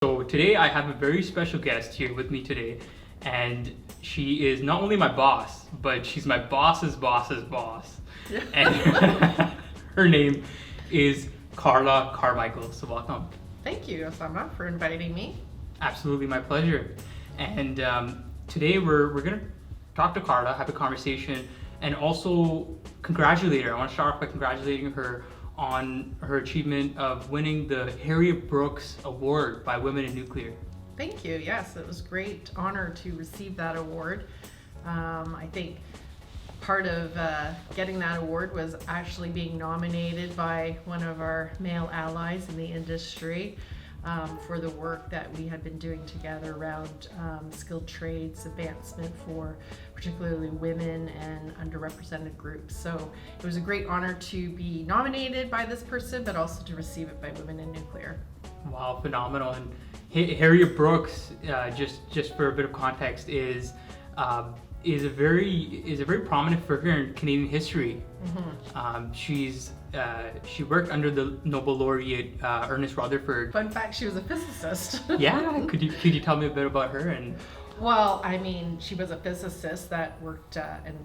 So today I have a very special guest here with me today, and she is not only my boss, but she's my boss's boss's boss. Yeah. And her name is Carla Carmichael. So welcome. Thank you, Osama, for inviting me. Absolutely my pleasure. And today we're gonna talk to Carla, have a conversation, and also congratulate her. I want to start off by congratulating her on her achievement of winning the Harriot Brookes Award by Women in Nuclear. Thank you. Yes, it was a great honor to receive that award. I think part of getting that award was actually being nominated by one of our male allies in the industry for the work that we had been doing together around skilled trades advancement for particularly women and underrepresented groups. So it was a great honor to be nominated by this person, but also to receive it by Women in Nuclear. Wow, phenomenal! And Harriot Brookes, just for a bit of context, is a very prominent figure in Canadian history. Mm-hmm. She worked under the Nobel laureate Ernest Rutherford. Fun fact: she was a physicist. Yeah, could you tell me a bit about her? And well, I mean, she was a physicist that worked and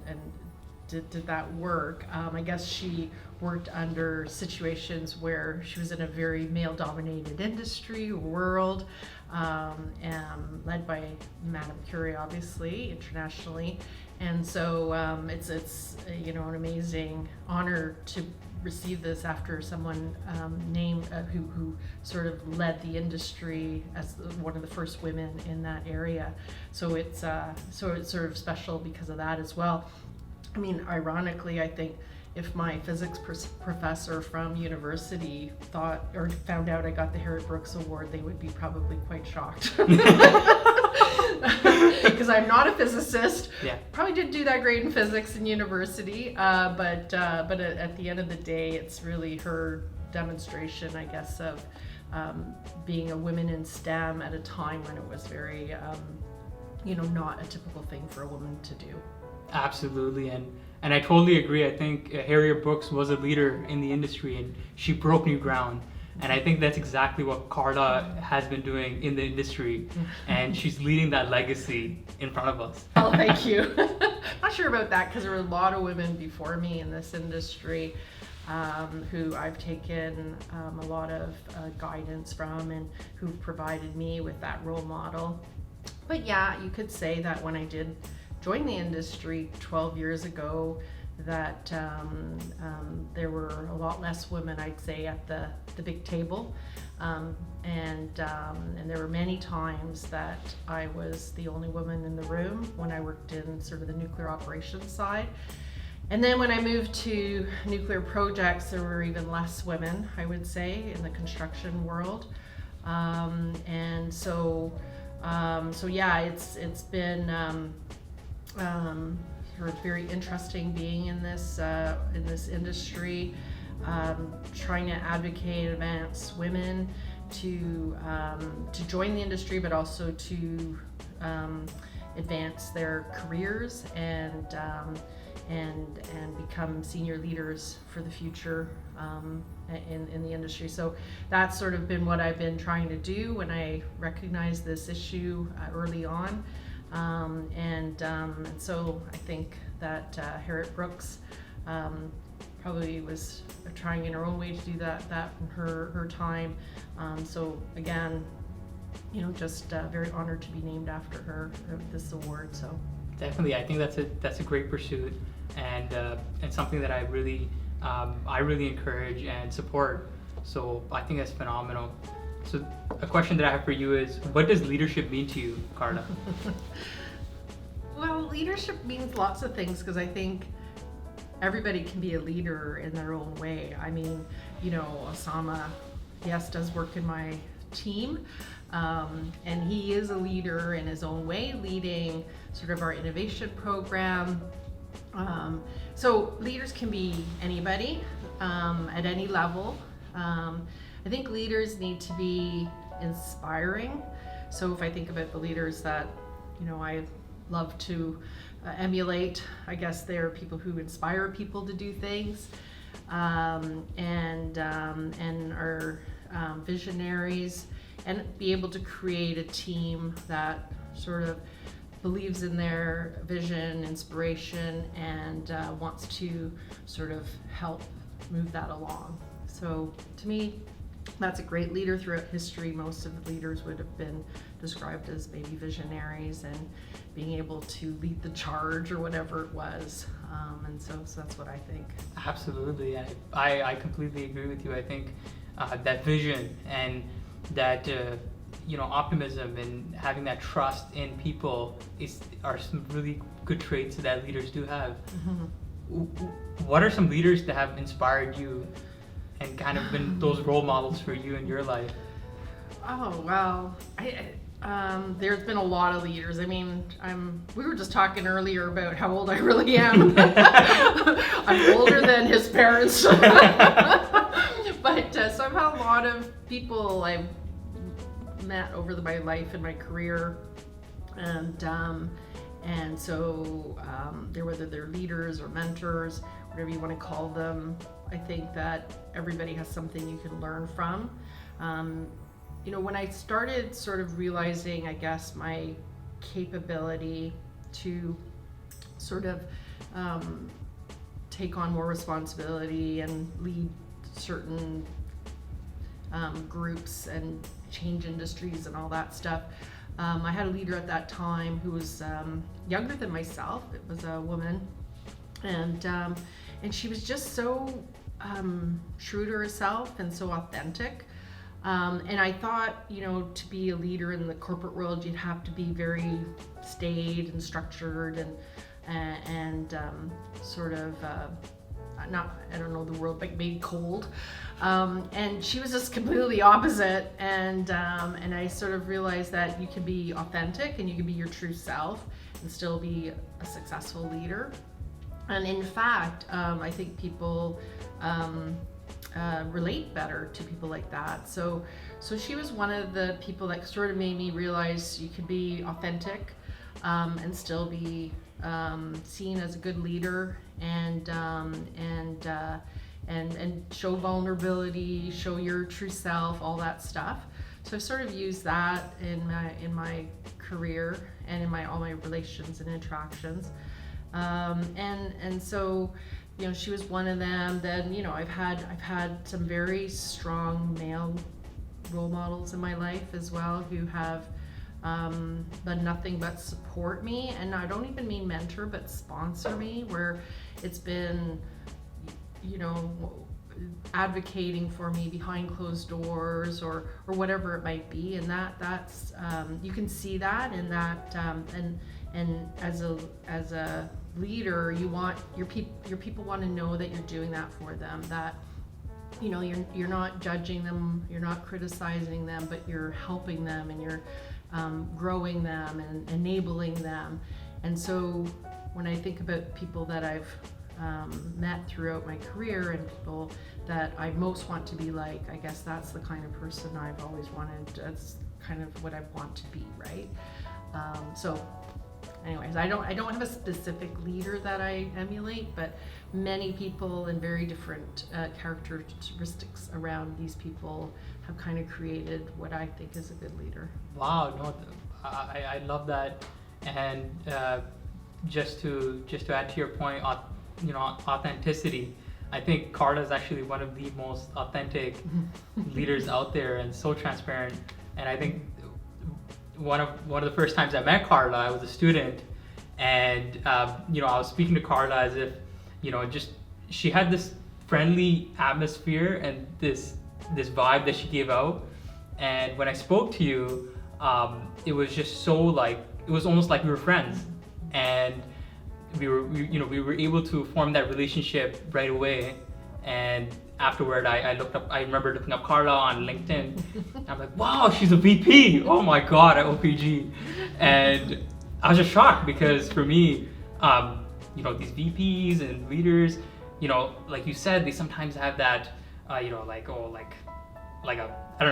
did that work. I guess she worked under situations where she was in a very male-dominated industry world, and led by Madame Curie, obviously internationally. And so it's an amazing honor to receive this after someone named who sort of led the industry as one of the first women in that area. So it's sort of special because of that as well. I mean, ironically, I think if my physics professor from university thought or found out I got the Harriot Brookes Award, they would be probably quite shocked. Because I'm not a physicist. Yeah. Probably didn't do that great in physics in university, but at the end of the day, it's really her demonstration, I guess, of being a woman in STEM at a time when it was very, not a typical thing for a woman to do. absolutely, and I totally agree. I think Harriet Brookes was a leader in the industry, and she broke new ground. And I think that's exactly what Carla has been doing in the industry, and she's leading that legacy in front of us. Oh, thank you. Not sure about that because there were a lot of women before me in this industry who I've taken a lot of guidance from and who've provided me with that role model. But yeah, you could say that when I did join the industry 12 years ago, that there were a lot less women, I'd say, at the big table, and there were many times that I was the only woman in the room when I worked in sort of the nuclear operations side. And then when I moved to nuclear projects, there were even less women, I would say, in the construction world. And so yeah, it's been sort of very interesting being in this industry, trying to advocate and advance women to join the industry, but also to advance their careers and become senior leaders for the future in the industry. So that's sort of been what I've been trying to do when I recognized this issue early on. And so I think that Harriot Brookes probably was trying in her own way to do that in her time. So again, just very honored to be named after her this award. So Definitely, I think that's a great pursuit, and something that I really encourage and support. So I think that's phenomenal. So a question that I have for you is, what does leadership mean to you, Carla? Well, leadership means lots of things because I think everybody can be a leader in their own way. I mean, Osama, yes, does work in my team, and he is a leader in his own way, leading sort of our innovation program. So leaders can be anybody at any level. I think leaders need to be inspiring. So if I think about the leaders that, I love to emulate, I guess they're people who inspire people to do things, and are visionaries and be able to create a team that sort of believes in their vision, inspiration, and wants to sort of help move that along. So to me, that's a great leader. Throughout history, most of the leaders would have been described as maybe visionaries and being able to lead the charge or whatever it was. And so that's what I think. Absolutely. I completely agree with you. I think that vision and that optimism and having that trust in people are some really good traits that leaders do have. What are some leaders that have inspired you and kind of been those role models for you in your life? Oh, well, there's been a lot of leaders. I mean, we were just talking earlier about how old I really am. I'm older than his parents. But so I've had a lot of people I've met over my life and my career. And so whether they're leaders or mentors, whatever you want to call them, I think that everybody has something you can learn from. When I started sort of realizing, I guess, my capability to sort of take on more responsibility and lead certain groups and change industries and all that stuff, I had a leader at that time who was younger than myself. It was a woman, and she was just so true to herself and so authentic. And I thought, to be a leader in the corporate world, you'd have to be very staid and structured and sort of not, I don't know the word, but maybe cold. And she was just completely opposite. And I sort of realized that you can be authentic and you can be your true self and still be a successful leader. And in fact, I think people relate better to people like that. So she was one of the people that sort of made me realize you could be authentic and still be seen as a good leader and show vulnerability, show your true self, all that stuff. So I've sort of used that in my career and in all my relations and interactions. And so, she was one of them. Then, I've had some very strong male role models in my life as well who have done nothing but support me. And I don't even mean mentor, but sponsor me, where it's been, advocating for me behind closed doors or whatever it might be. And that's you can see that in that and as a leader, you want your people want to know that you're doing that for them, that you're not judging them, you're not criticizing them, but you're helping them and you're growing them and enabling them. And so when I think about people that I've met throughout my career and people that I most want to be like, I guess that's the kind of person I've always wanted. That's kind of what I want to be, right? So anyways, I don't have a specific leader that I emulate, but many people and very different characteristics around these people have kind of created what I think is a good leader. Wow, no, I love that. And just to add to your point, authenticity. I think Carla is actually one of the most authentic leaders out there and so transparent. And I think one of the first times I met Carla, I was a student, and I was speaking to Carla as if, she had this friendly atmosphere and this vibe that she gave out. And when I spoke to you, it was just so it was almost like we were friends, and we were able to form that relationship right away. And afterward, I remember looking up Carla on LinkedIn. I'm like, wow, she's a VP. Oh my God, at OPG. And I was just shocked because for me, these VPs and leaders, like you said, they sometimes have that, I don't know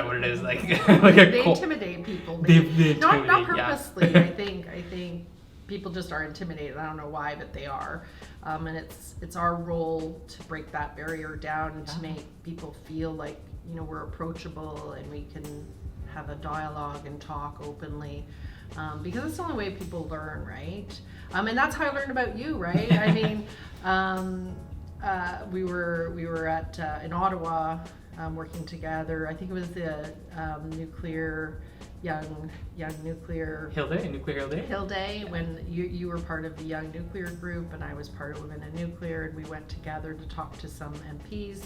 what it is, they intimidate people. They not purposely. Yeah. I think people just are intimidated. I don't know why, but they are. And it's our role to break that barrier down and to make people feel like, we're approachable and we can have a dialogue and talk openly, because it's the only way people learn, right? And that's how I learned about you, right? I mean, we were at in Ottawa working together. I think it was the young nuclear Hill Day, when you were part of the young nuclear group and I was part of Women in Nuclear, and we went together to talk to some MPs,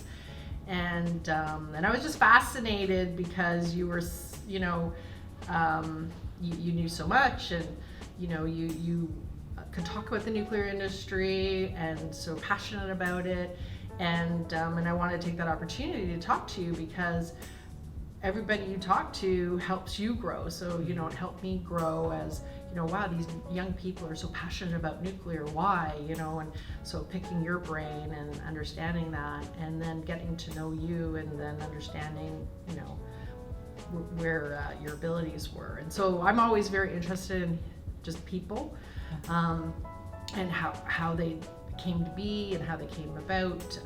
and I was just fascinated because you were, you knew so much, and you could talk about the nuclear industry and so passionate about it, and I wanted to take that opportunity to talk to you because everybody you talk to helps you grow. So, it helped me grow as, wow, these young people are so passionate about nuclear, why, and so picking your brain and understanding that, and then getting to know you, and then understanding, where your abilities were. And so I'm always very interested in just people, and how they came to be and how they came about,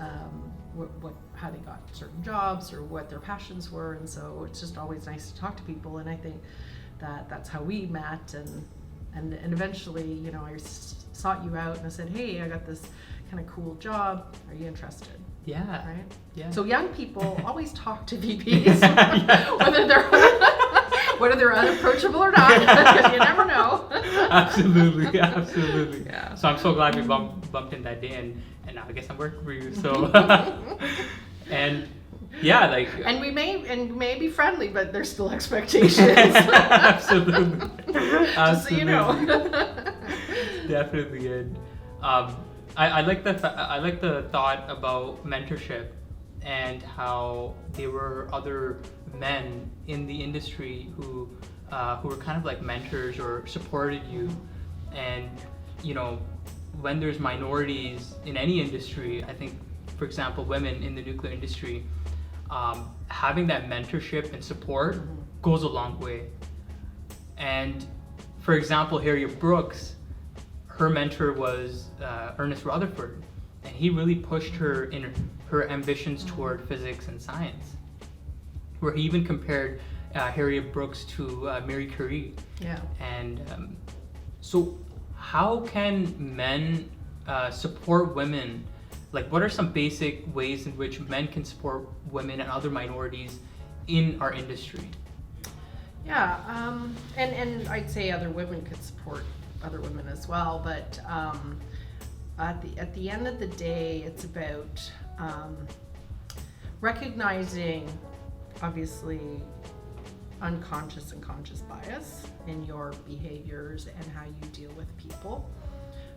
how they got certain jobs or what their passions were. And so it's just always nice to talk to people, and I think that's how we met, and eventually, I sought you out and I said, hey, I got this kind of cool job, are you interested? Yeah. Right? Yeah. So young people always talk to VPs, whether they're unapproachable or not, because you never know. Absolutely. Yeah. So I'm so glad we bumped in that day, and now I guess I'm working for you. So and yeah, and we may be friendly, but there's still expectations. Absolutely. Just so you know. Definitely. And I like the thought about mentorship and how there were other men in the industry who were kind of like mentors or supported you. And when there's minorities in any industry, I think, for example, women in the nuclear industry, having that mentorship and support goes a long way. And for example, Harriot Brookes, her mentor was Ernest Rutherford, and he really pushed her in her ambitions toward physics and science, where he even compared Harriot Brookes to Marie Curie. Yeah. And so how can men support women? Like, what are some basic ways in which men can support women and other minorities in our industry? Yeah, and I'd say other women could support other women as well, but at the end of the day, it's about recognizing, obviously, unconscious and conscious bias in your behaviors and how you deal with people.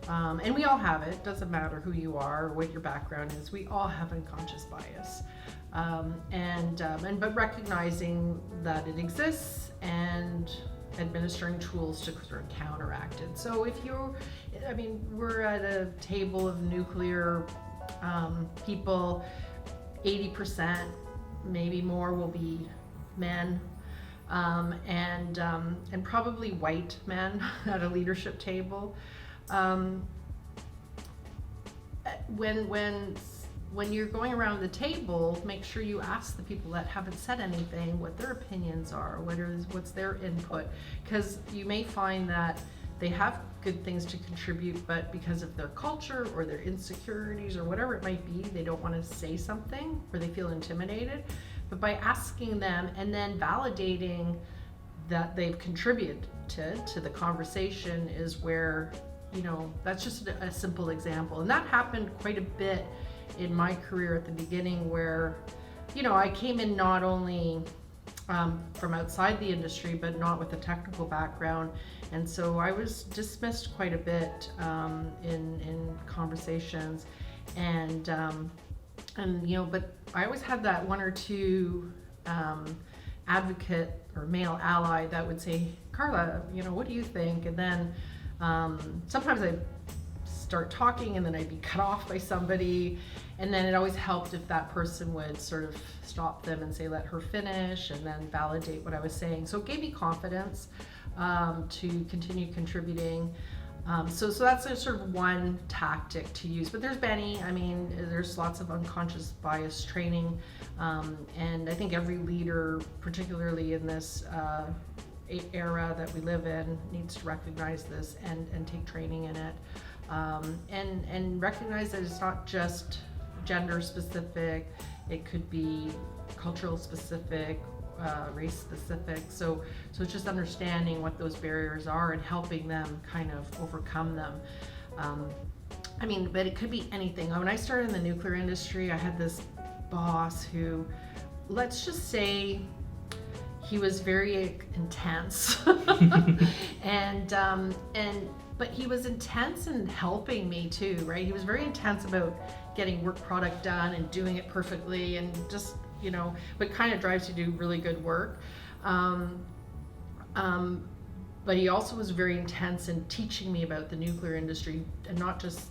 And we all have it. Doesn't matter who you are or what your background is. We all have unconscious bias, but recognizing that it exists and administering tools to sort of counteract it. So we're at a table of nuclear people. 80%, maybe more, will be men, and probably white men at a leadership table. When you're going around the table, make sure you ask the people that haven't said anything what their opinions are, what's their input, because you may find that they have good things to contribute, but because of their culture or their insecurities or whatever it might be, they don't want to say something or they feel intimidated. But by asking them and then validating that they've contributed to the conversation is where, that's just a simple example. And that happened quite a bit in my career at the beginning, where, I came in not only from outside the industry, but not with a technical background. And so I was dismissed quite a bit in conversations, but I always had that one or two advocate or male ally that would say, Carla, what do you think? And then sometimes I'd start talking and then I'd be cut off by somebody. And then it always helped if that person would sort of stop them and say, let her finish, and then validate what I was saying. So it gave me confidence to continue contributing. So that's a sort of one tactic to use, but there's many. I mean, there's lots of unconscious bias training, and I think every leader, particularly in this era that we live in, needs to recognize this and take training in it, and recognize that it's not just gender specific. It could be cultural specific, race specific. So it's just understanding what those barriers are and helping them kind of overcome them. I mean, but it could be anything. When I started in the nuclear industry, I had this boss who, let's just say, he was very intense, but he was intense in helping me too, right? He was very intense about getting work product done and doing it perfectly, and just, you know, but kind of drives you to do really good work. But he also was very intense in teaching me about the nuclear industry, and not just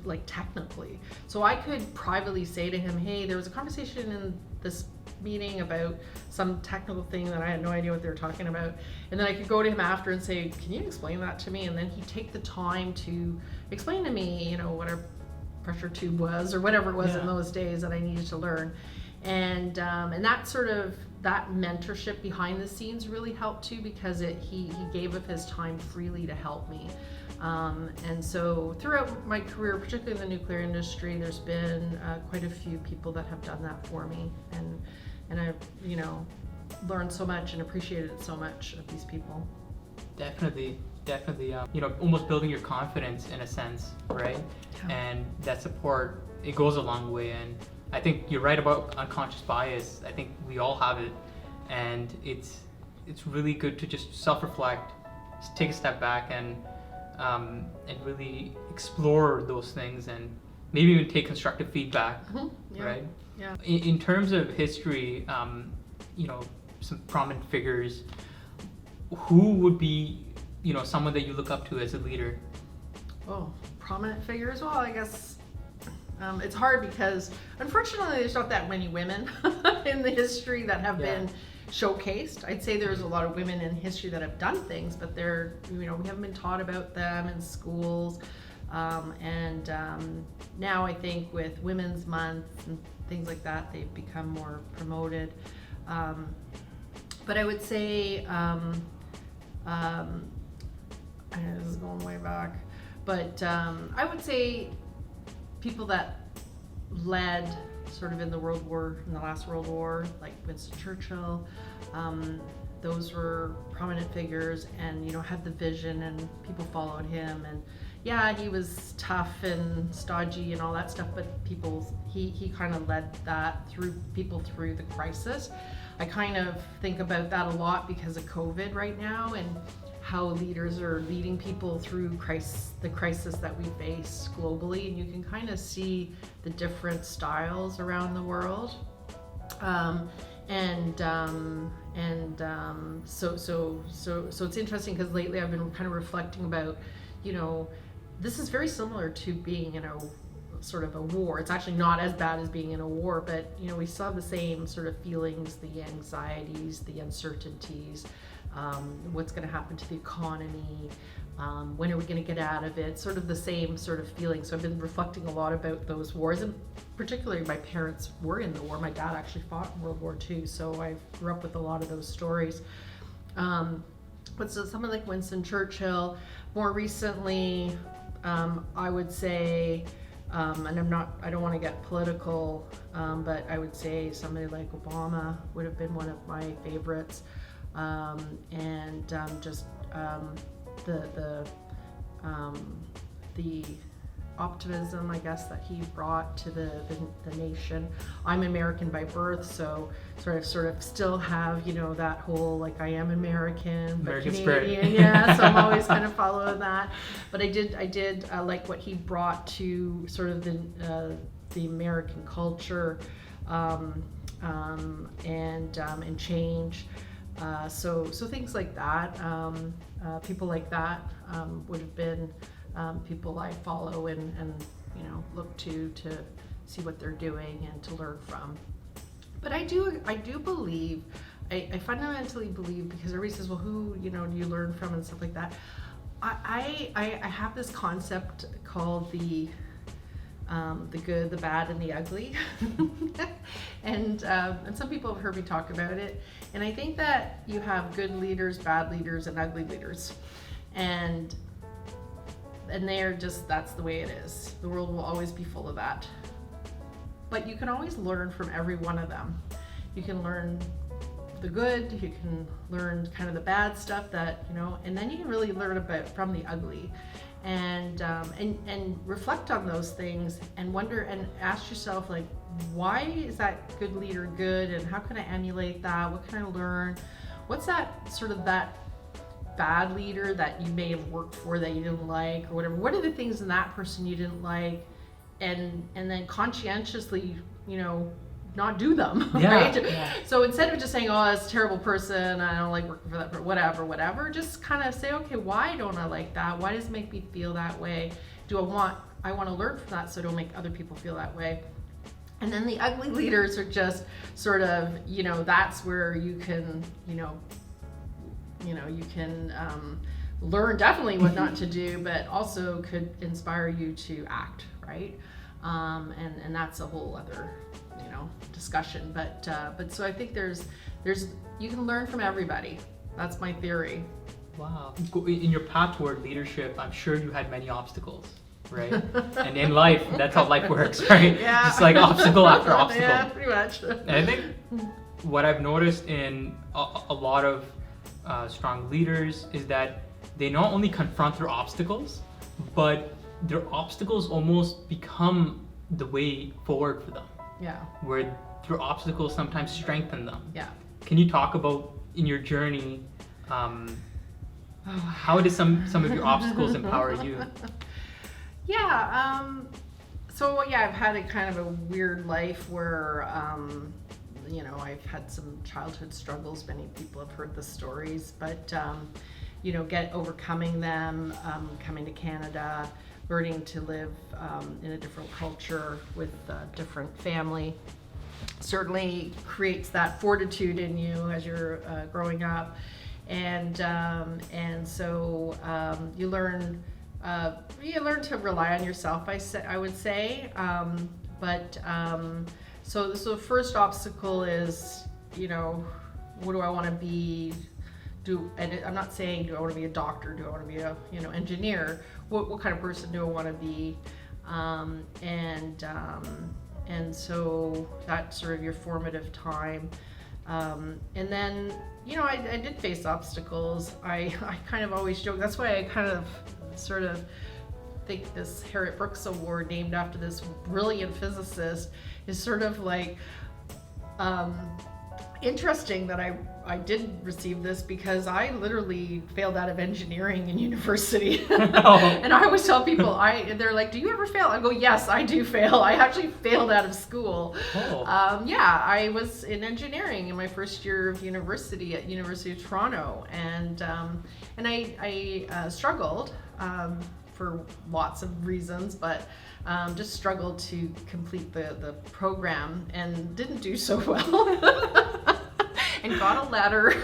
like technically. So I could privately say to him, hey, there was a conversation in this meeting about some technical thing that I had no idea what they were talking about, and then I could go to him after and say, can you explain that to me? And then he'd take the time to explain to me, you know, what a pressure tube was, or whatever it was in those days that I needed to learn. And that sort of, that mentorship behind the scenes really helped too, because he gave of his time freely to help me. And so throughout my career, particularly in the nuclear industry, there's been quite a few people that have done that for me, and I've, you know, learned so much and appreciated so much of these people. Definitely. You know, almost building your confidence in a sense, right? Yeah. And that support, it goes a long way. And I think you're right about unconscious bias. I think we all have it, and it's really good to just self-reflect, just take a step back, and really explore those things, and maybe even take constructive feedback, right? Yeah. In terms of history, you know, some prominent figures, who would be, you know, someone that you look up to as a leader? Oh, prominent figures. Well, I guess it's hard because unfortunately there's not that many women in the history that have been showcased. I'd say there's a lot of women in history that have done things, but they're, you know, we haven't been taught about them in schools. Now I think with Women's Month and things like that, they've become more promoted. But I would say, I know this is going way back, but I would say people that led sort of in the last World War, like Winston Churchill, those were prominent figures, and, you know, had the vision, and people followed him. And yeah, he was tough and stodgy and all that stuff, but he kind of led that through the crisis. I kind of think about that a lot because of COVID right now, and how leaders are leading people through the crisis that we face globally, and you can kind of see the different styles around the world. So it's interesting because lately I've been kind of reflecting about, you know, this is very similar to being in a sort of a war. It's actually not as bad as being in a war, but, you know, we still have the same sort of feelings, the anxieties, the uncertainties, what's going to happen to the economy, when are we going to get out of it, sort of the same sort of feeling. So I've been reflecting a lot about those wars, and particularly my parents were in the war. My dad actually fought in World War II, so I grew up with a lot of those stories. But so someone like Winston Churchill, more recently, I would say, and I don't want to get political, but I would say somebody like Obama would have been one of my favorites. The optimism, I guess, that he brought to the nation. I'm American by birth, so sort of still have, you know, that whole, like, I am American but Canadian spirit. Yeah, so I'm always kind of following that. But I did like what he brought to sort of the American culture, and change. So things like that, people like that would have been people I follow and you know, look to see what they're doing and to learn from. But I do believe, I fundamentally believe, because everybody says, well, who, you know, do you learn from and stuff like that. I have this concept called the good, the bad, and the ugly, and some people have heard me talk about it. And I think that you have good leaders, bad leaders, and ugly leaders, and they're just, that's the way it is. The world will always be full of that. But you can always learn from every one of them. You can learn the good, you can learn kind of the bad stuff that, and then you can really learn about from the ugly. And reflect on those things and wonder and ask yourself, like, why is that good leader good, and how can I emulate that? What can I learn? What's that sort of that bad leader that you may have worked for that you didn't like, or whatever? What are the things in that person you didn't like? And then conscientiously, not do them, right? Yeah. So instead of just saying, oh, it's a terrible person, I don't like working for that, whatever, just kind of say, okay, why don't I like that? Why does it make me feel that way? I want to learn from that so I don't make other people feel that way. And then the ugly leaders are just sort of, that's where you can, you can learn definitely what not to do, but also could inspire you to act, right? And that's a whole other discussion, but so I think there's you can learn from everybody. That's my theory. Wow. In your path toward leadership, I'm sure you had many obstacles, right? And in life, that's how life works, right? Yeah. Just like obstacle after obstacle. Yeah, pretty much. And I think what I've noticed in a lot of strong leaders is that they not only confront their obstacles, but their obstacles almost become the way forward for them. Yeah. Where their obstacles sometimes strengthen them. Yeah. Can you talk about in your journey, how did some of your obstacles empower you? Yeah. So yeah, I've had a kind of a weird life where I've had some childhood struggles. Many people have heard the stories, but overcoming them, coming to Canada, learning to live in a different culture with a different family certainly creates that fortitude in you as you're growing up, and so you learn to rely on yourself. I would say, so the first obstacle is, what do I want to be? And I'm not saying, do I want to be a doctor? Do I want to be a engineer? What kind of person do I want to be? And so that's sort of your formative time. And then, I did face obstacles. I kind of always joke. That's why I kind of sort of think this Harriot Brookes Award, named after this brilliant physicist, is sort of like interesting that I did receive this, because I literally failed out of engineering in university. And I always tell people, they're like, do you ever fail? I go, yes, I do fail. I actually failed out of school. Yeah, I was in engineering in my first year of university at University of Toronto, and I struggled for lots of reasons, but just struggled to complete the program and didn't do so well. And got a letter.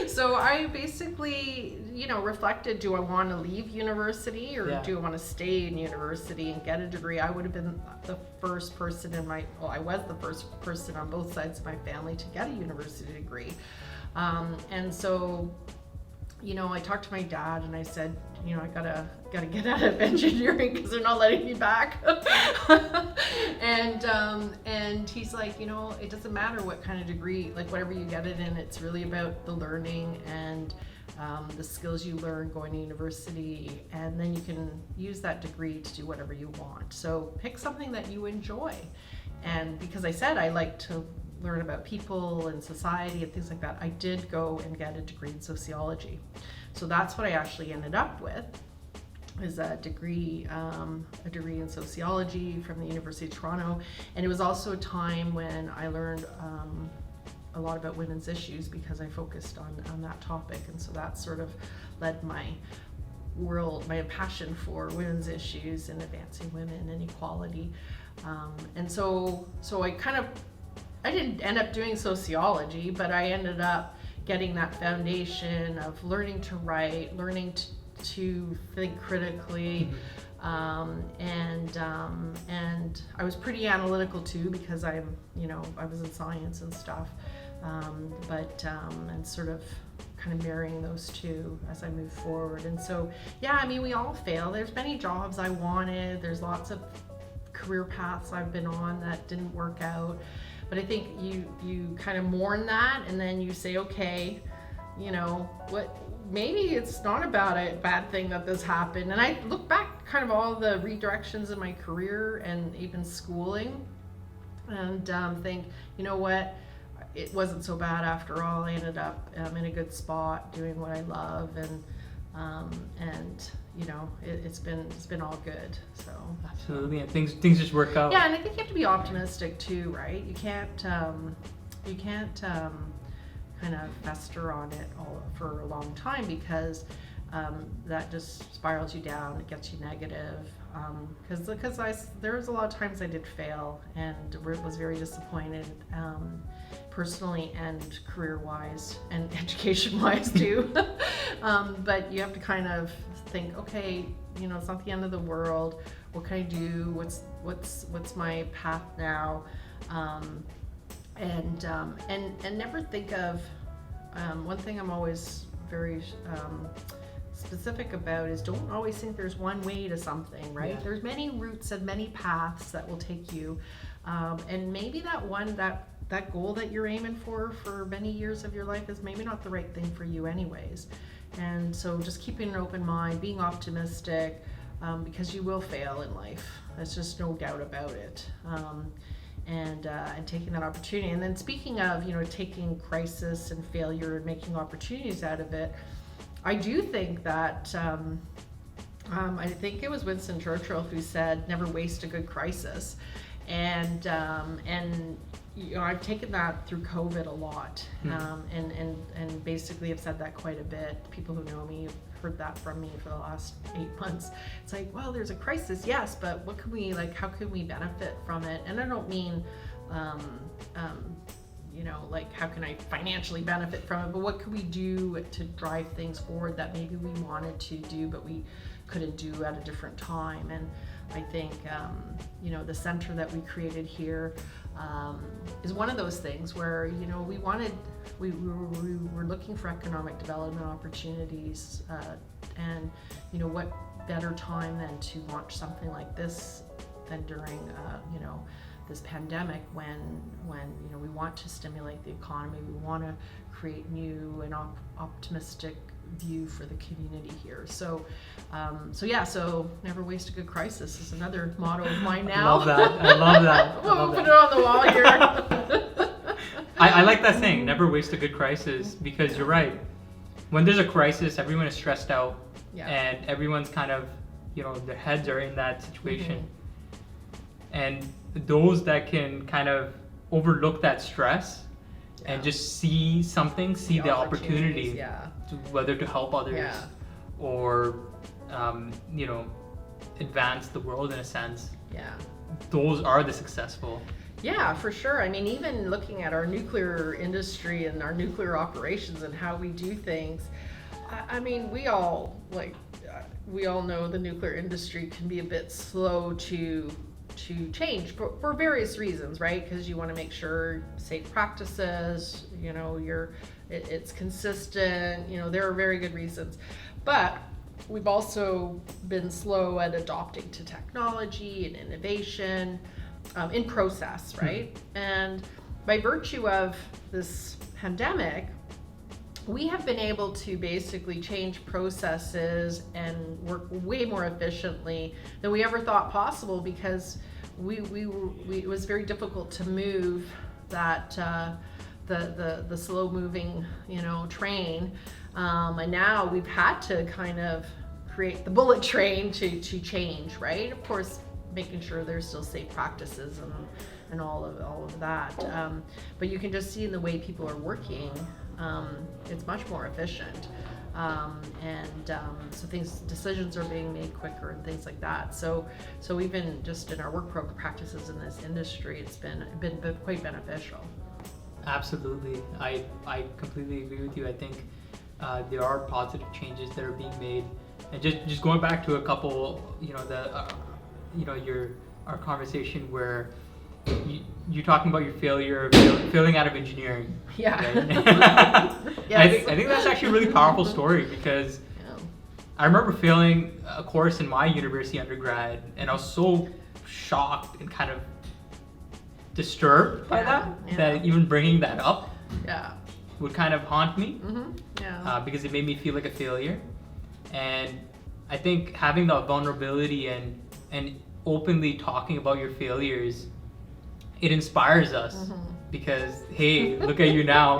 So I basically, reflected, do I want to leave university, or do I want to stay in university and get a degree? I would have been the first person I was the first person on both sides of my family to get a university degree. And so, I talked to my dad and I said, I gotta get out of engineering because they're not letting me back. And he's like, it doesn't matter what kind of degree, like whatever you get it in, it's really about the learning and the skills you learn going to university, and then you can use that degree to do whatever you want. So pick something that you enjoy. And because I said I like to learn about people and society and things like that, I did go and get a degree in sociology. So that's what I actually ended up with, is a degree in sociology from the University of Toronto. And it was also a time when I learned a lot about women's issues, because I focused on that topic. And so that sort of led my passion for women's issues and advancing women and equality. And so I didn't end up doing sociology, but I ended up getting that foundation of learning to write, learning to think critically. And I was pretty analytical too, because I was in science and stuff, and sort of kind of marrying those two as I move forward. And so, yeah, I mean, we all fail. There's many jobs I wanted. There's lots of career paths I've been on that didn't work out. But I think you kind of mourn that, and then you say, okay, maybe it's not about a bad thing that this happened. And I look back kind of all the redirections in my career and even schooling, and think, you know what, it wasn't so bad after all. I ended up in a good spot doing what I love, and it's been all good. So absolutely, and things just work out. Yeah, and I think you have to be optimistic too, right? You can't kind of fester on it all for a long time, because that just spirals you down. It gets you negative. Because there was a lot of times I did fail and was very disappointed, personally and career-wise and education-wise too. But you have to kind of think, okay, it's not the end of the world. What can I do? What's my path now? And never think of, one thing I'm always very specific about is, don't always think there's one way to something, right? Yeah. There's many routes and many paths that will take you, and maybe that goal that you're aiming for many years of your life is maybe not the right thing for you anyways. And so just keeping an open mind, being optimistic, because you will fail in life. There's just no doubt about it. And taking that opportunity. And then speaking of, taking crisis and failure and making opportunities out of it, I do think that, I think it was Winston Churchill who said, never waste a good crisis. And I've taken that through COVID a lot, and basically have said that quite a bit. People who know me have heard that from me for the last 8 months. It's like, well, there's a crisis, yes, but what can we, how can we benefit from it? And I don't mean, how can I financially benefit from it, but what could we do to drive things forward that maybe we wanted to do, but we couldn't do at a different time. And I think, the center that we created here is one of those things where, we were looking for economic development opportunities, and, what better time than to launch something like this than during, this pandemic, when we want to stimulate the economy, we want to create new and optimistic view for the community here. So never waste a good crisis is another motto of mine now. I love that. We'll put it on the wall here. I like that saying, never waste a good crisis, because you're right. When there's a crisis, everyone is stressed out, and everyone's kind of, their heads are in that situation. And those that can kind of overlook that stress and just see the opportunity, whether to help others or, advance the world in a sense. Yeah. Those are the successful. Yeah, for sure. I mean, even looking at our nuclear industry and our nuclear operations and how we do things, I mean, we all know the nuclear industry can be a bit slow to change for various reasons, right? Because you want to make sure safe practices, it's consistent, there are very good reasons. But we've also been slow at adopting to technology and innovation in process, right? And by virtue of this pandemic, we have been able to basically change processes and work way more efficiently than we ever thought possible, because it was very difficult to move that the slow moving train, and now we've had to kind of create the bullet train to change, right? Of course, making sure there's still safe practices and all of that, but you can just see in the way people are working, it's much more efficient, so decisions are being made quicker and things like that. So even just in our work practices in this industry, it's been quite beneficial. Absolutely, I completely agree with you. I think there are positive changes that are being made, And just going back to a couple, our conversation where you're talking about your failing out of engineering. Yeah. Right? Yes. I think that's actually a really powerful story because I remember failing a course in my university undergrad, and I was so shocked and kind of disturbed by that even bringing that up would kind of haunt me. Because it made me feel like a failure. And I think having the vulnerability and openly talking about your failures, it inspires us because, hey, look at you now.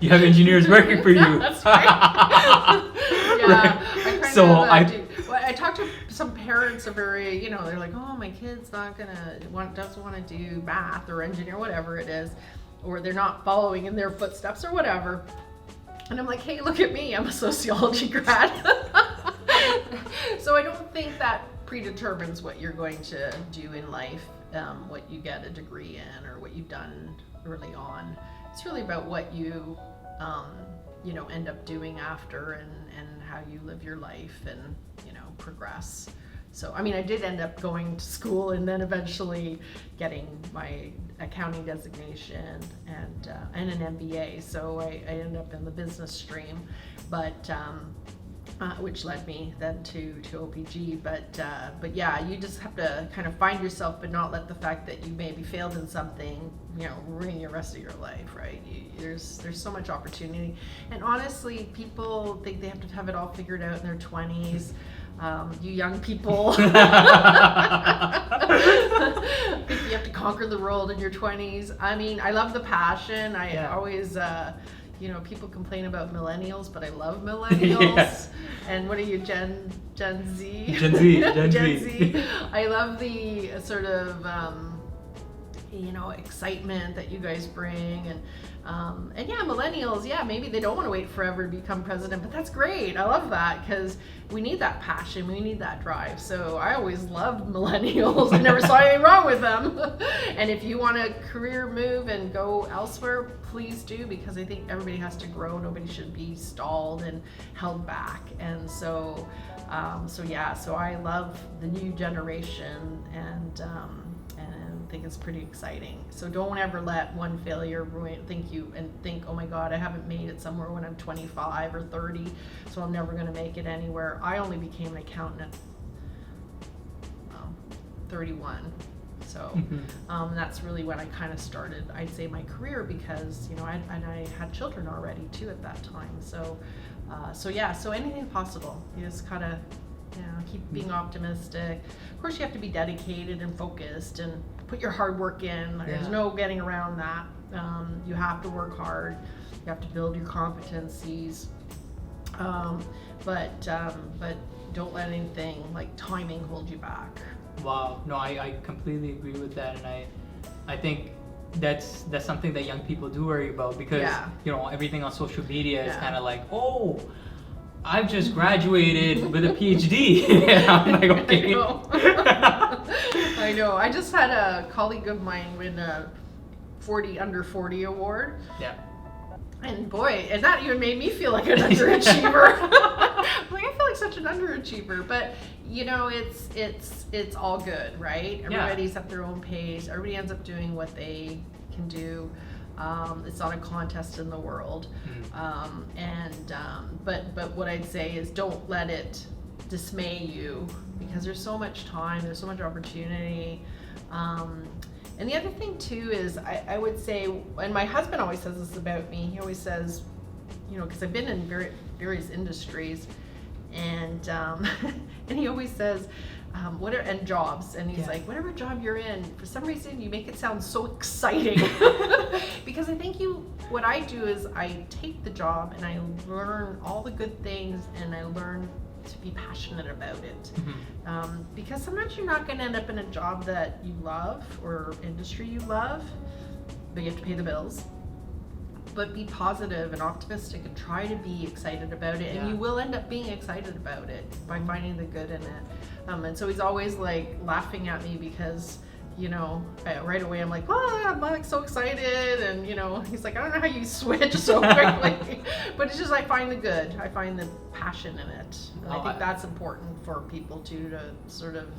You have engineers working for you. That's right. Right? I talked to some parents they're like, oh, my kid's doesn't want to do math or engineer, whatever it is, or they're not following in their footsteps or whatever. And I'm like, hey, look at me, I'm a sociology grad. So I don't think that predetermines what you're going to do in life, what you get a degree in or what you've done early on. It's really about what you end up doing after and how you live your life and progress. So I did end up going to school and then eventually getting my accounting designation and an MBA. So I ended up in the business stream, but which led me then to OPG. But yeah, you just have to kind of find yourself, but not let the fact that you maybe failed in something, ruin your rest of your life, right? There's so much opportunity, and honestly, people think they have to have it all figured out in their 20s. You young people think you have to conquer the world in your 20s. I love the passion. I always, people complain about millennials, but I love millennials. And what are you, Gen Z? Gen Z. Gen Z. I love the sort of, excitement that you guys bring, and millennials, maybe they don't want to wait forever to become president, but that's great. I love that because we need that passion, we need that drive. So I always loved millennials. I never saw anything wrong with them. And if you want a career move and go elsewhere, please do, because I think everybody has to grow. Nobody should be stalled and held back. And so I love the new generation, and think it's pretty exciting. So don't ever let one failure think, oh my God, I haven't made it somewhere when I'm 25 or 30, so I'm never going to make it anywhere. I only became an accountant at 31. So that's really when I kind of started, I'd say, my career, because I had children already too at that time. So anything possible. You just kind of keep being optimistic. Of course, you have to be dedicated and focused and put your hard work in. There's no getting around that. You have to work hard. You have to build your competencies. But don't let anything like timing hold you back. Wow. No, I completely agree with that, and I think that's something that young people do worry about, because everything on social media is kind of like, oh, I've just graduated with a PhD. And I'm like, okay. I know. I just had a colleague of mine win a under 40 award. Yeah. And boy, and that even made me feel like an underachiever. I feel like such an underachiever, but it's all good, right? Everybody's at their own pace. Everybody ends up doing what they can do. It's not a contest in the world. But what I'd say is, don't let it dismay you, because there's so much time, there's so much opportunity. And the other thing too is, I would say, and my husband always says this about me, he always says, because I've been in various industries, and and he always says, and jobs, and he's like, whatever job you're in, for some reason you make it sound so exciting. Because I think what I do is I take the job and I learn all the good things, and I learn to be passionate about it. Because sometimes you're not going to end up in a job that you love or industry you love, but you have to pay the bills. But be positive and optimistic and try to be excited about it, and you will end up being excited about it by finding the good in it. And so he's always like laughing at me, because right away I'm like, oh, I'm like so excited, and he's like, I don't know how you switch so quickly, but it's just I find the good, I find the passion in it, and I think that's important for people too, to sort of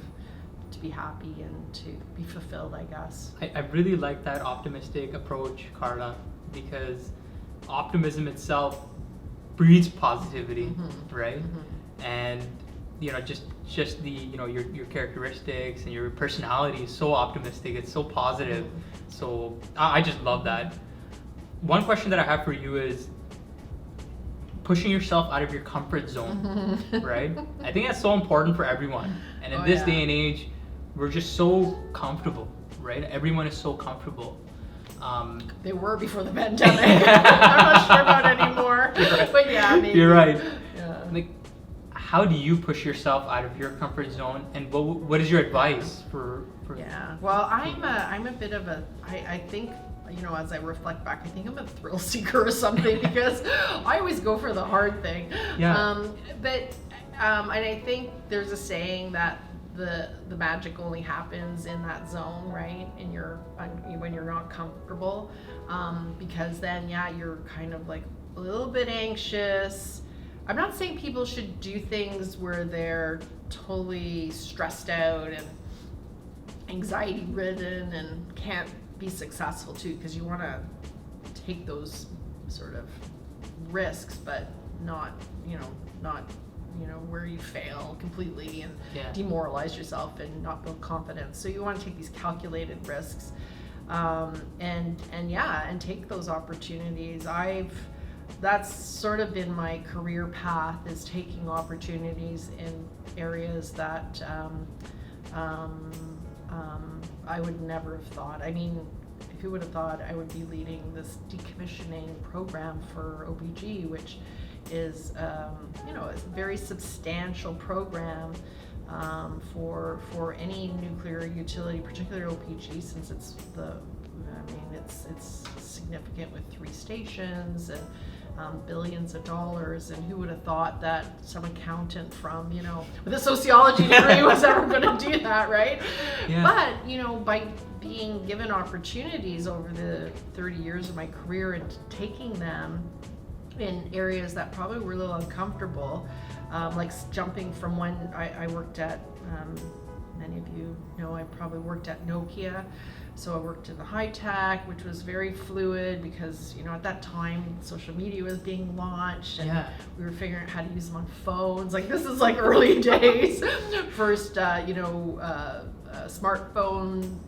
to be happy and to be fulfilled, I guess. I really like that optimistic approach, Carla, because optimism itself breeds positivity, right? And just the your characteristics and your personality is so optimistic, it's so positive. So I just love that. One question that I have for you is pushing yourself out of your comfort zone, right? I think that's so important for everyone. And in this day and age, we're just so comfortable, right? Everyone is so comfortable. They were before the pandemic. I'm not sure about anymore. Right. But yeah, maybe. You're right. Yeah. Like, how do you push yourself out of your comfort zone, and what is your advice for? Yeah. Well, I'm a bit of a. I think, as I reflect back, I think I'm a thrill seeker or something, because I always go for the hard thing. Yeah. And I think there's a saying that the magic only happens in that zone, right? When you're not comfortable, because then you're kind of like a little bit anxious. I'm not saying people should do things where they're totally stressed out and anxiety ridden and can't be successful too, because you want to take those sort of risks, but not where you fail completely and demoralize yourself and not build confidence. So you want to take these calculated risks, and take those opportunities. That's sort of been my career path, is taking opportunities in areas that I would never have thought. I mean, who would have thought I would be leading this decommissioning program for OPG, which is a very substantial program for any nuclear utility, particularly OPG, since it's significant with 3 stations and billions of dollars. And who would have thought that some accountant from with a sociology degree was ever going to do that, right? Yeah. But by being given opportunities over the 30 years of my career and taking them in areas that probably were a little uncomfortable, like jumping from when I worked at, many of you know, I probably worked at Nokia. So I worked in the high tech, which was very fluid, because at that time social media was being launched, and we were figuring out how to use them on phones. Like, this is like early days. First, smartphone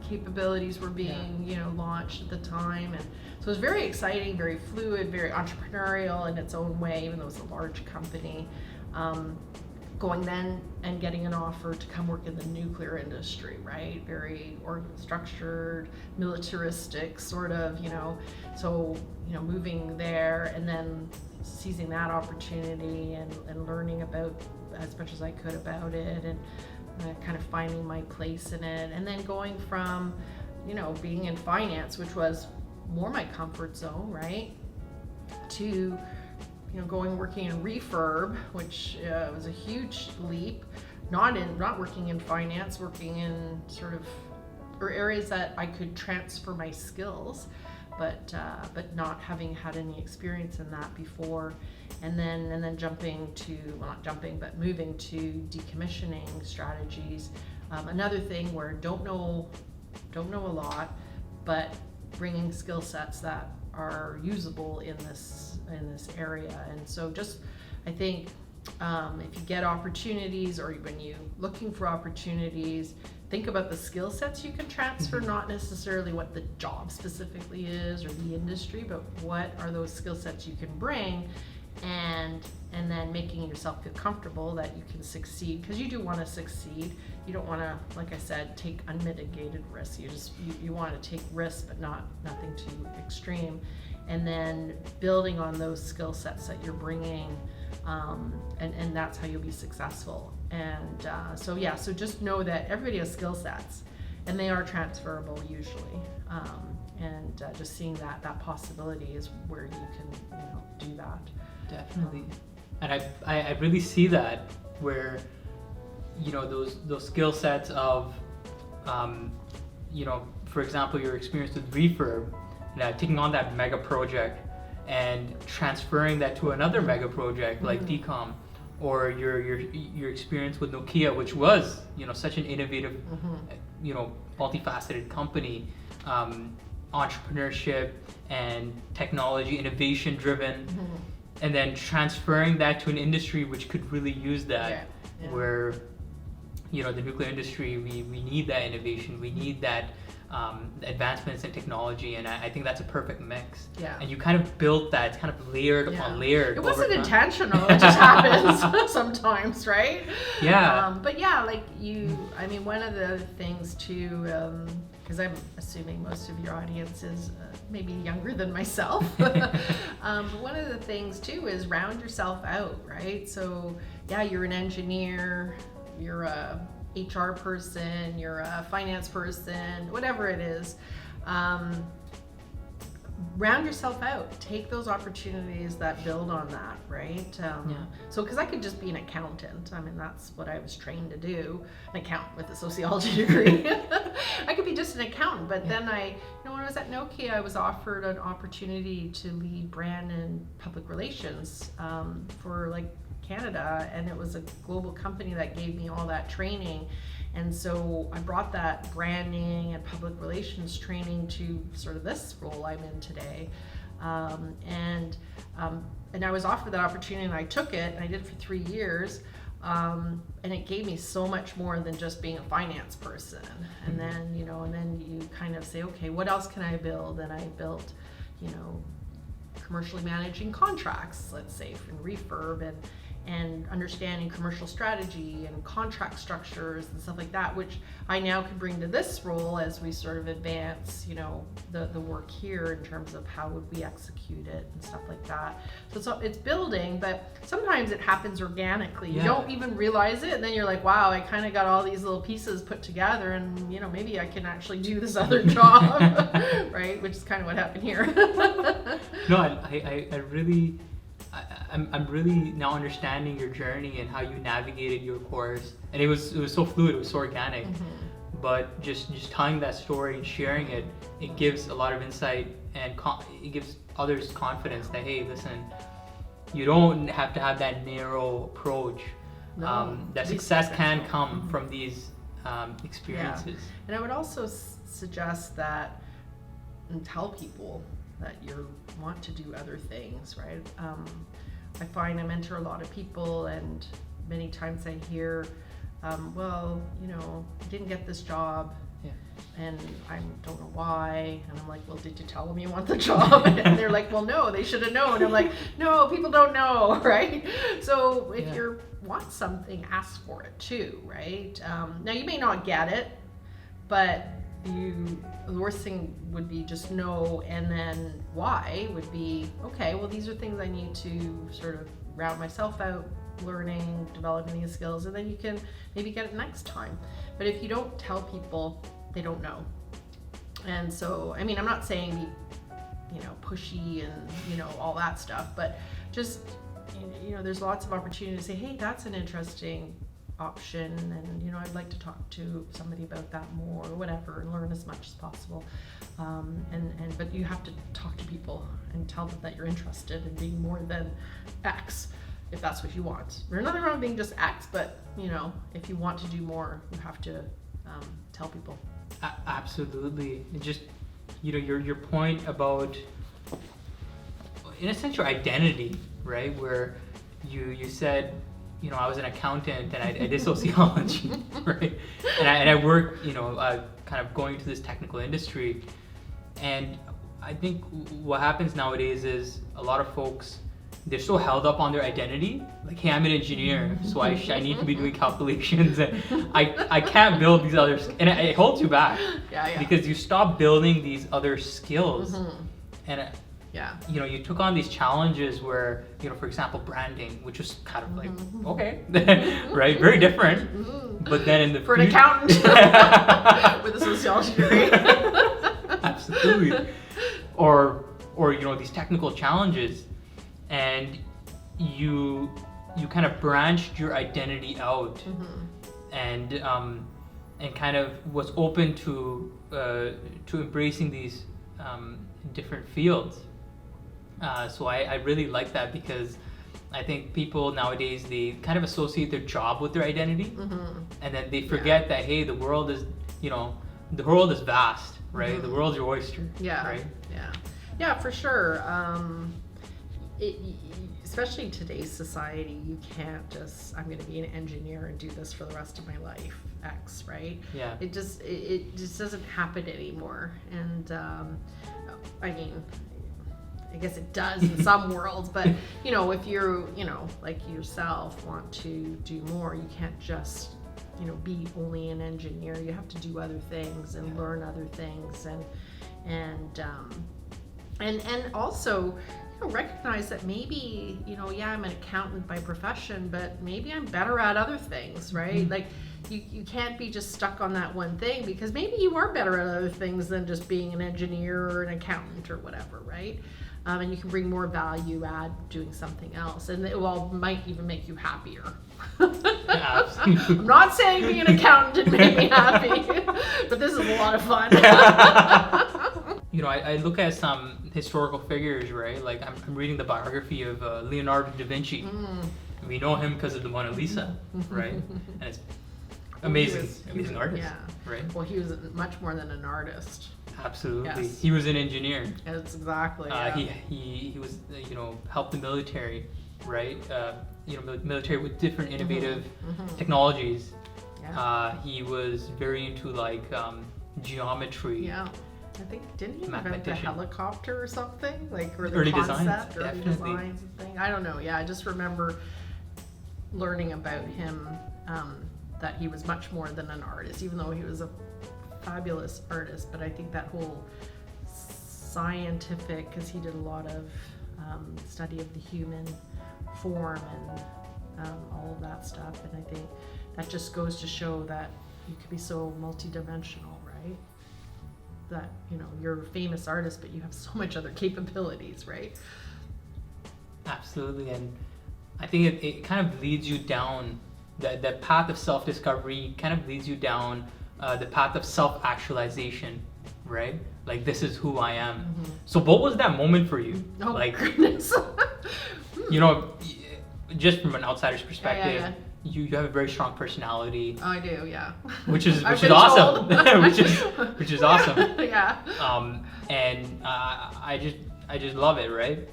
capabilities were being launched at the time, and so it was very exciting, very fluid, very entrepreneurial in its own way, even though it was a large company. Going then and getting an offer to come work in the nuclear industry, right? Very structured, militaristic sort of, so moving there and then seizing that opportunity and learning about as much as I could about it, and kind of finding my place in it, and then going from being in finance, which was more my comfort zone, right, to working in refurb, which was a huge leap. Not working in finance, working in sort of areas that I could transfer my skills, but not having had any experience in that before, and then moving to decommissioning strategies. Another thing where don't know a lot, but bringing skill sets that are usable in this area. And so just, I think, if you get opportunities, or when you're looking for opportunities, think about the skill sets you can transfer, not necessarily what the job specifically is or the industry, but what are those skill sets you can bring, and then making yourself feel comfortable that you can succeed, because you do want to succeed. You don't want to, like I said, take unmitigated risks. You want to take risks, but nothing too extreme, and then building on those skill sets that you're bringing, and that's how you'll be successful. And so just know that everybody has skill sets, and they are transferable usually. And just seeing that possibility is where you can do that. Definitely. And I really see that, where those skill sets of for example, your experience with Refurb, taking on that mega project and transferring that to another mega project like DCOM, or your experience with Nokia, which was such an innovative, multifaceted company, entrepreneurship and technology innovation driven, and then transferring that to an industry which could really use that, where the nuclear industry, we need that innovation, we need that advancements in technology, and I think that's a perfect mix. Yeah. And you kind of built that, it's kind of layered upon layered. It wasn't intentional, it just happens sometimes, right? Yeah. But yeah, like one of the things too, because I'm assuming most of your audience is maybe younger than myself, but one of the things too is round yourself out, right? So yeah, you're an engineer, you're a HR person, you're a finance person, whatever it is. Round yourself out. Take those opportunities that build on that, right? So, because I could just be an accountant. I mean, that's what I was trained to do, an accountant with a sociology degree. I could be just an accountant, but then when I was at Nokia, I was offered an opportunity to lead brand and public relations for Canada, and it was a global company that gave me all that training, and so I brought that branding and public relations training to sort of this role I'm in today, and I was offered that opportunity and I took it and I did it for 3 years, and it gave me so much more than just being a finance person, and then you kind of say, okay, what else can I build? And I built commercially managing contracts, let's say, from Refurb, and understanding commercial strategy and contract structures and stuff like that, which I now can bring to this role as we sort of advance, the work here in terms of how would we execute it and stuff like that. So it's building, but sometimes it happens organically. You don't even realize it, and then you're like, wow, I kind of got all these little pieces put together, and maybe I can actually do this other job, right? Which is kind of what happened here. No, I really. I'm really now understanding your journey and how you navigated your course, and it was so fluid, it was so organic. But just telling that story and sharing it gives a lot of insight, and it gives others confidence that, hey, listen, you don't have to have that narrow approach. That success can come from these experiences. And I would also suggest that, and tell people that you want to do other things, right? I find I mentor a lot of people, and many times I hear, well, I didn't get this job, and I don't know why. And I'm like, well, did you tell them you want the job? And they're like, well, no, they should have known. I'm like, no, people don't know, right? So if you want something, ask for it too, right? Now you may not get it, but the worst thing would be just no, and then why would be, okay, well, these are things I need to sort of round myself out, learning, developing these skills, and then you can maybe get it next time. But if you don't tell people, they don't know. And so, I'm not saying be, pushy and, all that stuff, but just, there's lots of opportunity to say, hey, that's an interesting option, and I'd like to talk to somebody about that more, or whatever, and learn as much as possible. But you have to talk to people and tell them that you're interested in being more than X, if that's what you want. There's nothing wrong with being just X, but if you want to do more, you have to tell people. Absolutely. Just your point about, in a sense, your identity, right? Where you said, I was an accountant and I did sociology, right? And I work, kind of going into this technical industry. And I think what happens nowadays is a lot of folks, they're so held up on their identity. Like, hey, I'm an engineer, so I need to be doing calculations, and I can't build these others, and it holds you back. Because you stop building these other skills, and you took on these challenges where, for example, branding, which was kind of like, okay, right, very different. But then in the for an accountant with a sociology degree, absolutely, or these technical challenges, and you kind of branched your identity out, and and kind of was open to embracing these different fields. So I really like that, because I think people nowadays, they kind of associate their job with their identity, and then they forget that, hey, the world is vast, right? The world's your oyster, right? Yeah, for sure. Especially in today's society, you can't just, I'm going to be an engineer and do this for the rest of my life, X, right? Yeah. It just doesn't happen anymore. And I mean, I guess it does in some worlds, but if you're, like yourself, want to do more, you can't just, be only an engineer. You have to do other things and learn other things, and also recognize that maybe I'm an accountant by profession, but maybe I'm better at other things, right? Like you can't be just stuck on that one thing, because maybe you are better at other things than just being an engineer or an accountant or whatever, right? And you can bring more value add doing something else, and it might even make you happier. I'm not saying being an accountant didn't make me happy, but this is a lot of fun. I look at some historical figures, right? Like I'm reading the biography of Leonardo Davinci. We know him because of the Mona Lisa, right? And it's amazing artist, right? Well, he was much more than an artist. Absolutely, yes. He was an engineer. That's exactly. He was helped the military, right? Military with different innovative technologies. Yeah. He was very into geometry. Yeah. I think, didn't he invent the helicopter or something? Or the early concept, designs, early definitely. designs and thing. I don't know. Yeah, I just remember learning about him, that he was much more than an artist, even though he was a fabulous artist. But I think that whole scientific, because he did a lot of study of the human form and all of that stuff. And I think that just goes to show that you could be so multidimensional, right? That you're a famous artist, but you have so much other capabilities, right? Absolutely. And I think it kind of leads you down that path of self-discovery, kind of leads you down the path of self-actualization, right? Like, this is who I am. So what was that moment for you? Oh, like, goodness. Just from an outsider's perspective, Yeah. You have a very strong personality. I do, yeah. Which is awesome. which is awesome. Yeah. And I just love it, right?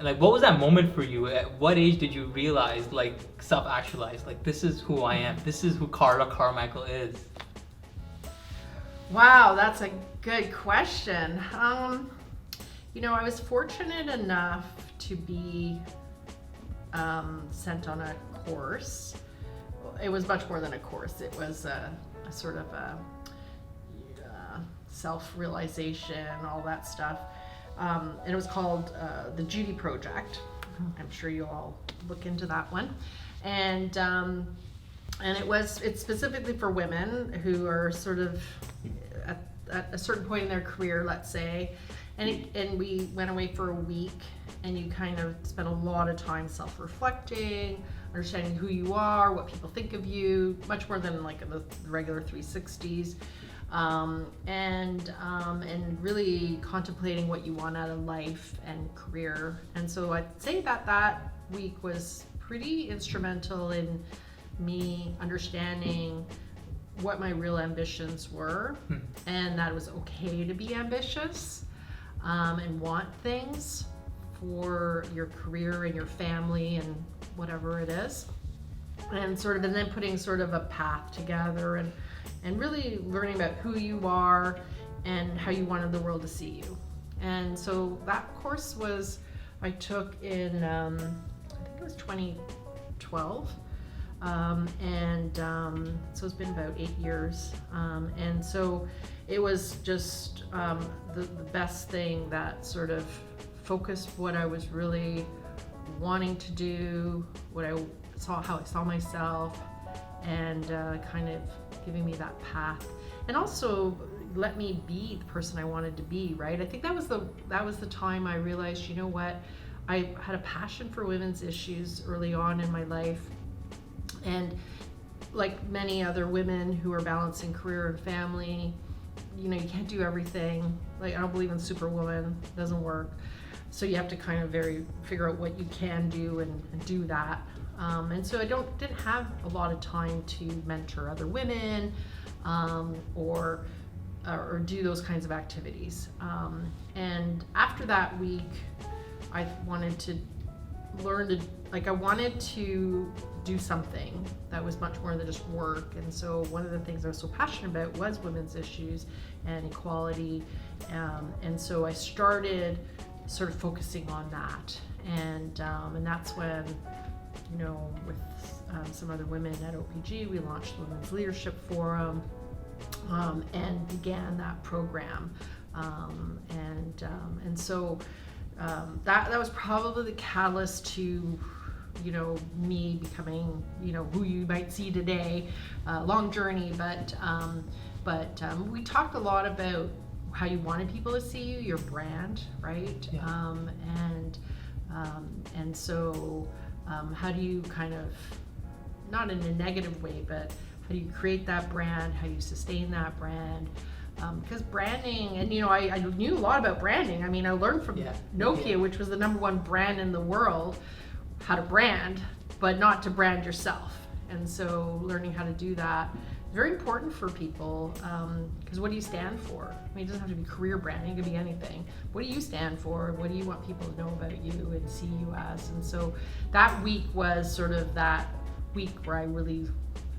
Like, what was that moment for you? At what age did you realize, like, self-actualize? Like, this is who I am. This is who Carla Carmichael is. Wow, that's a good question. I was fortunate enough to be sent on a course. It was much more than a course. It was a sort of a self-realization, all that stuff. And it was called the Judy Project. I'm sure you'll all look into that one. And it's specifically for women who are sort of at a certain point in their career, let's say. And we went away for a week, and you kind of spent a lot of time self-reflecting, understanding who you are, what people think of you, much more than like the regular 360s. And really contemplating what you want out of life and career. And so I'd say that week was pretty instrumental in me understanding what my real ambitions were, and that it was okay to be ambitious and want things for your career and your family and whatever it is. And then putting sort of a path together and really learning about who you are and how you wanted the world to see you. And so that course I took in, I think it was 2012. So it's been about 8 years. And so it was just the best thing that sort of focused what I was really wanting to do, how I saw myself, and kind of giving me that path, and also let me be the person I wanted to be. Right? I think that was the time I realized, you know what, I had a passion for women's issues early on in my life, and like many other women who are balancing career and family, you know, you can't do everything. Like, I don't believe in superwoman, it doesn't work. So you have to kind of figure out what you can do and do that. And so I didn't have a lot of time to mentor other women, or do those kinds of activities. And after that week, I wanted to I wanted to do something that was much more than just work. And so one of the things I was so passionate about was women's issues and equality. And so I started sort of focusing on that. And that's when, you know, with some other women at OPG, we launched the Women's Leadership Forum, and began that program. And so that was probably the catalyst to, you know, me becoming, you know, who you might see today. Long journey, but we talked a lot about how you wanted people to see you, your brand, right? Yeah. And so how do you kind of, not in a negative way, but how do you create that brand? How do you sustain that brand? Because branding, and you know, I knew a lot about branding. I mean, I learned from Nokia, which was the #1 brand in the world, how to brand, but not to brand yourself. And so learning how to do that is very important for people, because what do you stand for? I mean, it doesn't have to be career branding, it could be anything. What do you stand for? What do you want people to know about you and see you as? And so that week was sort of that week where I really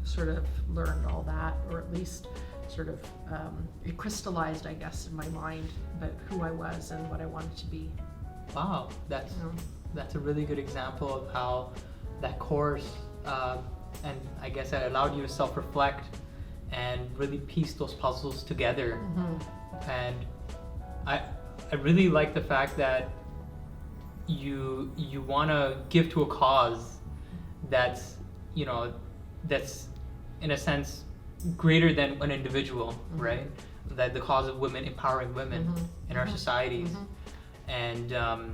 sort of learned all that, or at least sort of it crystallized, I guess, in my mind about who I was and what I wanted to be. Wow, that's a really good example of how that course, and I guess that allowed you to self-reflect and really piece those puzzles together. Mm-hmm. And I really like the fact that you want to give to a cause that's, you know, that's in a sense greater than an individual, mm-hmm. right? That the cause of women, empowering women mm-hmm. in our mm-hmm. societies, mm-hmm.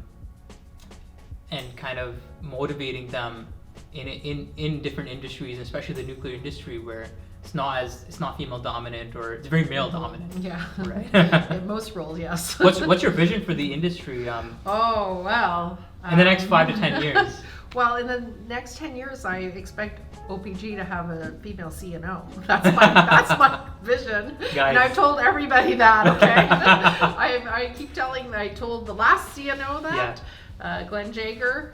and kind of motivating them in different industries, especially the nuclear industry, where it's not female dominant, or it's very male dominant. Yeah, right. In most roles, yes. What's your vision for the industry? Oh well. In the next 5 to 10 years. Well, in the next 10 years, I expect OPG to have a female CNO. That's my vision. Guys. And I've told everybody that, okay? I told the last CNO that, Glenn Jager,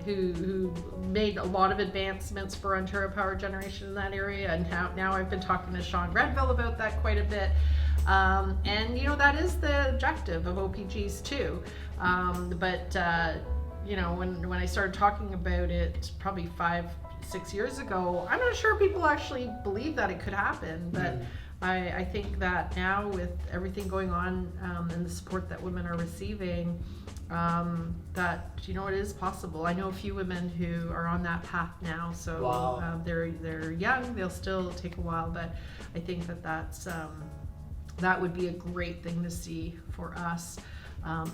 who made a lot of advancements for Ontario Power Generation in that area, and now I've been talking to Sean Grenville about that quite a bit. And you know, that is the objective of OPGs too. You know, when I started talking about it probably 5-6 years ago, I'm not sure people actually believed that it could happen, but I think that now with everything going on, and the support that women are receiving, that, you know, it is possible. I know a few women who are on that path now, so wow. They're young, they'll still take a while, but I think that would be a great thing to see for us.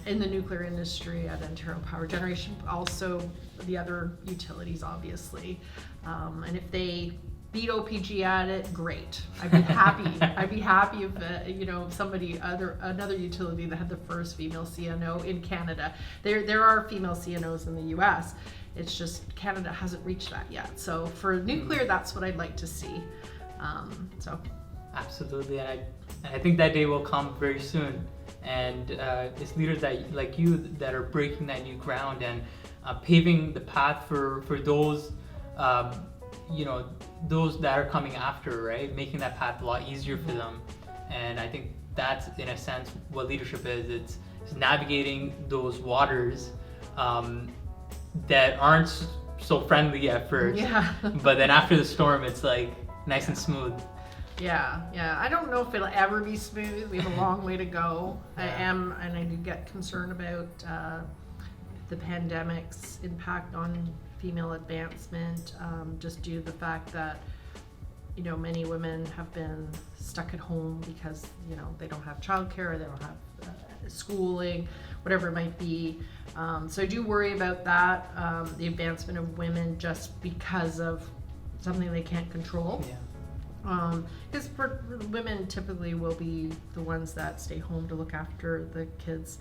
In the nuclear industry at Ontario Power Generation, also the other utilities, obviously. And if they beat OPG at it, great. I'd be happy. I'd be happy if you know, another utility that had the first female CNO in Canada. There are female CNOs in the U.S. It's just Canada hasn't reached that yet. So for nuclear, that's what I'd like to see. Absolutely, and I think that day will come very soon. And it's leaders like you that are breaking that new ground and paving the path for those, you know, those that are coming after, right? Making that path a lot easier for them. And I think that's, in a sense, what leadership is. It's navigating those waters that aren't so friendly at first, but then after the storm, it's like nice and smooth. Yeah. I don't know if it'll ever be smooth. We have a long way to go. And I do get concerned about the pandemic's impact on female advancement, just due to the fact that, you know, many women have been stuck at home because, you know, they don't have childcare, they don't have schooling, whatever it might be. So I do worry about that, the advancement of women, just because of something they can't control. Yeah. Because women typically will be the ones that stay home to look after the kids.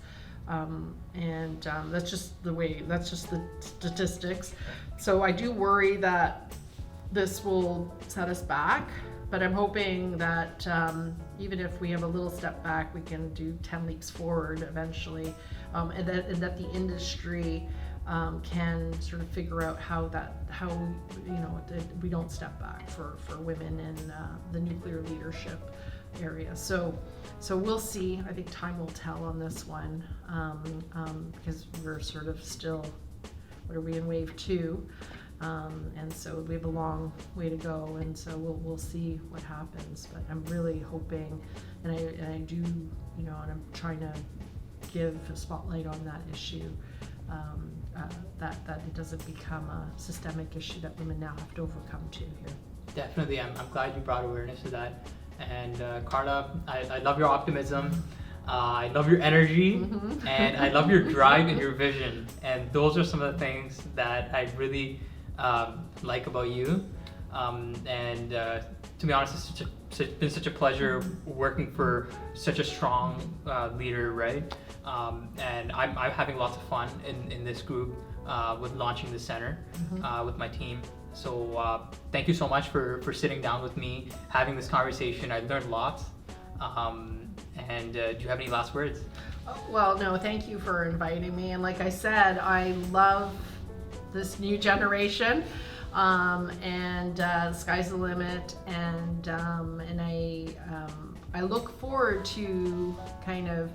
That's just the statistics. So I do worry that this will set us back, but I'm hoping that even if we have a little step back, we can do 10 leaps forward eventually, and that the industry can sort of figure out how we don't step back for women in the nuclear leadership area. So we'll see. I think time will tell on this one, because we're sort of still, what are we in wave 2? And so we have a long way to go, and so we'll see what happens. But I'm really hoping, and I do, and I'm trying to give a spotlight on that issue, that it doesn't become a systemic issue that women now have to overcome too here. Definitely, I'm glad you brought awareness to that. And Carla, I love your optimism. I love your energy, and I love your drive and your vision. And those are some of the things that I really like about you. To be honest, it's been such a pleasure working for such a strong leader, right? And I'm having lots of fun in this group with launching the center with my team. So thank you so much for sitting down with me, having this conversation. I learned lots. Do you have any last words? Well, no, thank you for inviting me. And like I said, I love this new generation, the sky's the limit. And I look forward to kind of,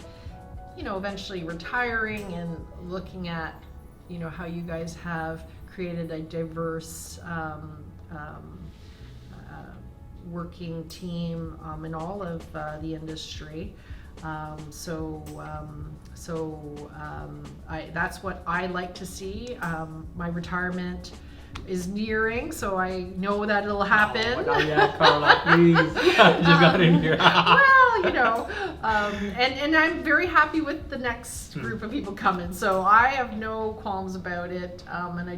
eventually retiring and looking at, how you guys have created a diverse working team in all of the industry. That's what I like to see. My retirement is nearing, so I know that it'll happen. Oh, not yet, Carla, please. Just got in here. Well, and I'm very happy with the next group of people coming, so I have no qualms about it. And I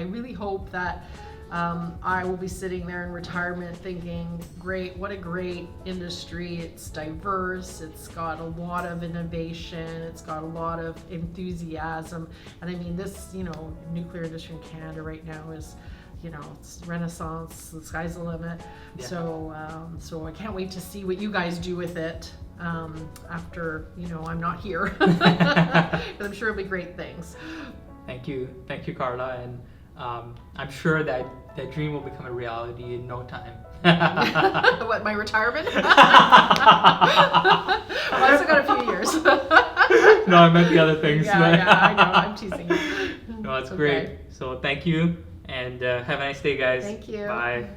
really hope that I will be sitting there in retirement thinking, great, what a great industry. It's diverse, it's got a lot of innovation, it's got a lot of enthusiasm. And I mean, this, nuclear industry in Canada right now is, it's renaissance, the sky's the limit. Yeah. So I can't wait to see what you guys do with it after, I'm not here. But I'm sure it'll be great things. Thank you, Carla. And I'm sure that dream will become a reality in no time. What, my retirement? Well, I still got a few years. No, I meant the other things. Yeah, I know. I'm teasing you. No, that's great. So thank you, and have a nice day, guys. Thank you. Bye.